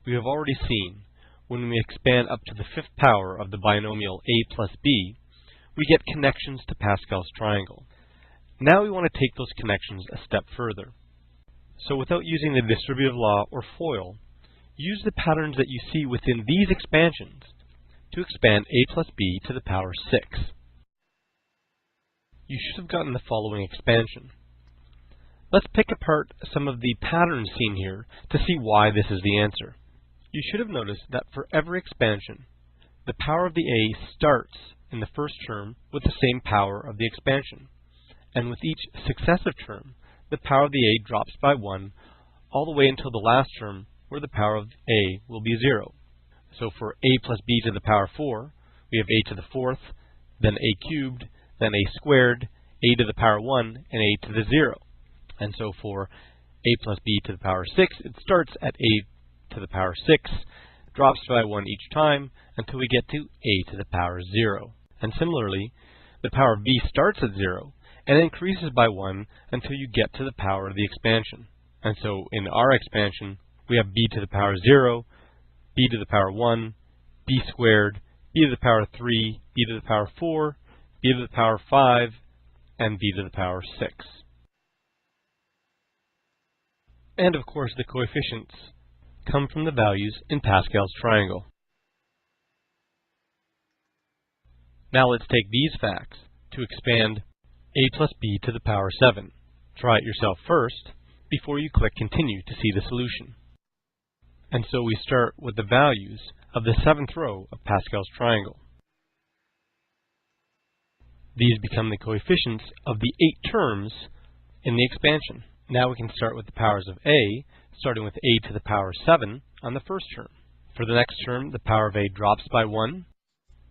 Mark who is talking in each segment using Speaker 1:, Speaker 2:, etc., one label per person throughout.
Speaker 1: we have already seen when we expand up to the fifth power of the binomial a plus b, we get connections to Pascal's triangle. Now we want to take those connections a step further. So without using the distributive law or FOIL, use the patterns that you see within these expansions to expand a plus b to the power 6. You should have gotten the following expansion. Let's pick apart some of the patterns seen here to see why this is the answer. You should have noticed that for every expansion, the power of the a starts in the first term with the same power of the expansion, and with each successive term, the power of the a drops by 1 all the way until the last term where the power of a will be 0. So for a plus b to the power 4, we have a to the 4th, then a cubed, then a squared, a to the power 1, and a to the 0. And so for a plus b to the power 6, it starts at a to the power 6, drops by 1 each time until we get to a to the power 0. And similarly, the power of b starts at 0 and increases by 1 until you get to the power of the expansion. And so in our expansion, we have b to the power 0, b to the power 1, b squared, b to the power 3, b to the power 4, b to the power 5, and b to the power 6. And of course, the coefficients come from the values in Pascal's triangle. Now let's take these facts to expand a plus b to the power 7. Try it yourself first before you click continue to see the solution. And so we start with the values of the 7th row of Pascal's triangle. These become the coefficients of the 8 terms in the expansion. Now we can start with the powers of a, starting with a to the power 7 on the first term. For the next term, the power of a drops by 1,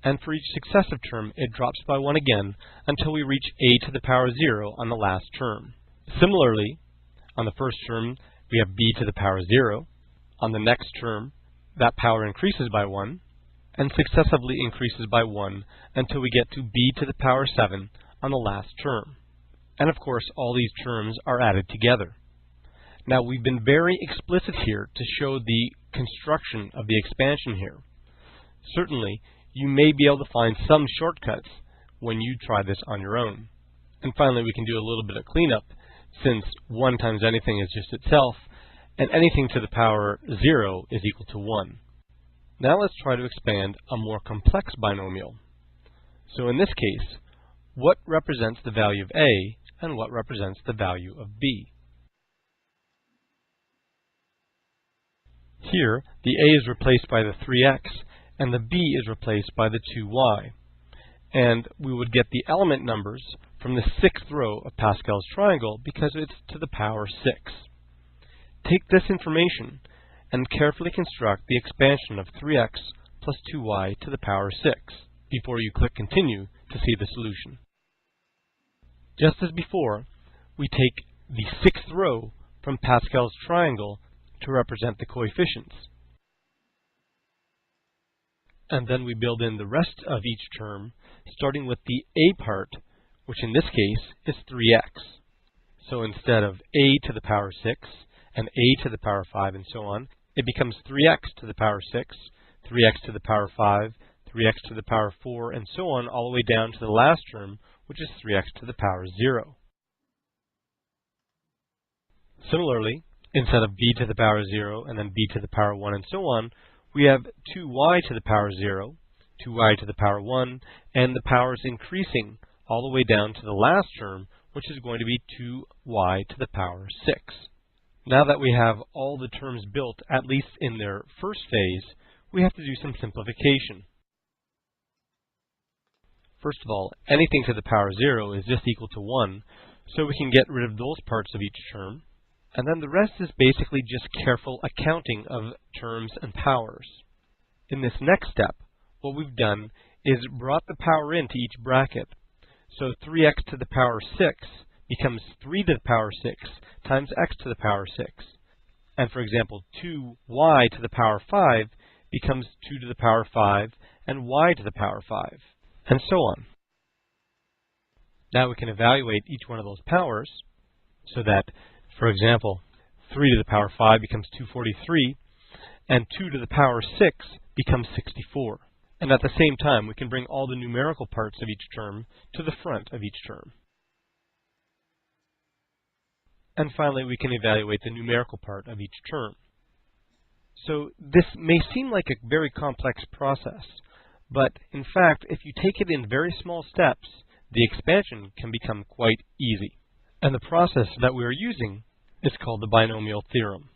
Speaker 1: and for each successive term, it drops by 1 again until we reach a to the power 0 on the last term. Similarly, on the first term, we have b to the power 0. On the next term, that power increases by 1, and successively increases by 1 until we get to b to the power 7 on the last term. And of course, all these terms are added together. Now, we've been very explicit here to show the construction of the expansion here. Certainly, you may be able to find some shortcuts when you try this on your own. And finally, we can do a little bit of cleanup, since 1 times anything is just itself, and anything to the power 0 is equal to 1. Now let's try to expand a more complex binomial. So in this case, what represents the value of a and what represents the value of b? Here, the a is replaced by the 3x, and the b is replaced by the 2y. And we would get the element numbers from the 6th row of Pascal's triangle because it's to the power 6. Take this information and carefully construct the expansion of 3x plus 2y to the power 6 before you click continue to see the solution. Just as before, we take the 6th row from Pascal's triangle to represent the coefficients. And then we build in the rest of each term, starting with the a part, which in this case is 3x. So instead of a to the power 6, and a to the power 5, and so on, it becomes 3x to the power 6, 3x to the power 5, 3x to the power 4, and so on, all the way down to the last term, which is 3x to the power 0. Similarly, instead of b to the power 0, and then b to the power 1, and so on, we have 2y to the power 0, 2y to the power 1, and the powers increasing all the way down to the last term, which is going to be 2y to the power 6. Now that we have all the terms built, at least in their first phase, we have to do some simplification. First of all, anything to the power 0 is just equal to 1, so we can get rid of those parts of each term. And then the rest is basically just careful accounting of terms and powers. In this next step, what we've done is brought the power into each bracket. So 3x to the power 6 becomes 3 to the power 6 times x to the power 6. And for example, 2y to the power 5 becomes 2 to the power 5 and y to the power 5, and so on. Now we can evaluate each one of those powers so that, for example, 3 to the power 5 becomes 243, and 2 to the power 6 becomes 64. And at the same time, we can bring all the numerical parts of each term to the front of each term. And finally, we can evaluate the numerical part of each term. So this may seem like a very complex process, but in fact, if you take it in very small steps, the expansion can become quite easy. And the process that we are using is called the binomial theorem.